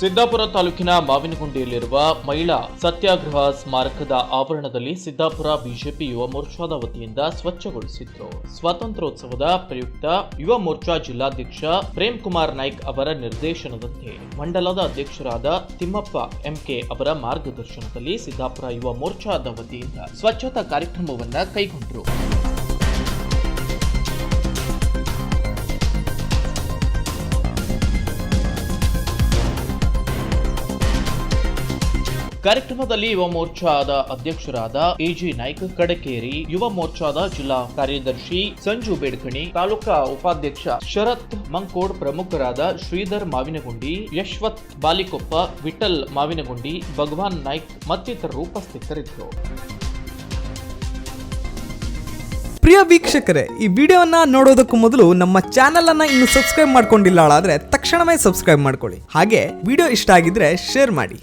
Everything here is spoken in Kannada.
ಸಿದ್ದಾಪುರ ತಾಲೂಕಿನ ಮಾವಿನಗುಂಡಿಯಲ್ಲಿರುವ ಮಹಿಳಾ ಸತ್ಯಾಗ್ರಹ ಸ್ಮಾರಕದ ಆವರಣದಲ್ಲಿ ಸಿದ್ದಾಪುರ ಬಿಜೆಪಿ ಯುವ ಮೋರ್ಚಾದ ವತಿಯಿಂದ ಸ್ವಚ್ಛಗೊಳಿಸಿದ್ರು. ಸ್ವಾತಂತ್ರ್ಯೋತ್ಸವದ ಪ್ರಯುಕ್ತ ಯುವ ಮೋರ್ಚಾ ಜಿಲ್ಲಾಧ್ಯಕ್ಷ ಪ್ರೇಮ್ ಕುಮಾರ್ ನಾಯ್ಕ್ ಅವರ ನಿರ್ದೇಶನದಂತೆ ಮಂಡಲದ ಅಧ್ಯಕ್ಷರಾದ ತಿಮ್ಮಪ್ಪ ಎಂಕೆ ಅವರ ಮಾರ್ಗದರ್ಶನದಲ್ಲಿ ಸಿದ್ದಾಪುರ ಯುವ ಮೋರ್ಚಾದ ವತಿಯಿಂದ ಸ್ವಚ್ಛತಾ ಕಾರ್ಯಕ್ರಮವನ್ನು ಕೈಗೊಂಡರು. ಕಾರ್ಯಕ್ರಮದಲ್ಲಿ ಯುವ ಮೋರ್ಚಾದ ಅಧ್ಯಕ್ಷರಾದ ಎಜಿ ನಾಯ್ಕ್ ಕಡಕೇರಿ, ಯುವ ಮೋರ್ಚಾದ ಜಿಲ್ಲಾ ಕಾರ್ಯದರ್ಶಿ ಸಂಜು ಬೇಡ್ಕಣಿ, ತಾಲೂಕಾ ಉಪಾಧ್ಯಕ್ಷ ಶರತ್ ಮಂಕೋಡ್, ಪ್ರಮುಖರಾದ ಶ್ರೀಧರ್ ಮಾವಿನಗುಂಡಿ, ಯಶ್ವತ್ ಬಾಲಿಕೊಪ್ಪ, ವಿಠಲ್ ಮಾವಿನಗುಂಡಿ, ಭಗವಾನ್ ನಾಯ್ಕ್ ಮತ್ತಿತರರು ಉಪಸ್ಥಿತರಿದ್ದರು. ಪ್ರಿಯ ವೀಕ್ಷಕರೇ, ಈ ವಿಡಿಯೋವನ್ನ ನೋಡೋದಕ್ಕೂ ಮೊದಲು ನಮ್ಮ ಚಾನೆಲ್ ಅನ್ನ ಇನ್ನು ಸಬ್ಸ್ಕ್ರೈಬ್ ಮಾಡ್ಕೊಂಡಿಲ್ಲ ಆದ್ರೆ ತಕ್ಷಣವೇ ಸಬ್ಸ್ಕ್ರೈಬ್ ಮಾಡ್ಕೊಳ್ಳಿ. ಹಾಗೆ ವಿಡಿಯೋ ಇಷ್ಟ ಆಗಿದ್ರೆ ಶೇರ್ ಮಾಡಿ.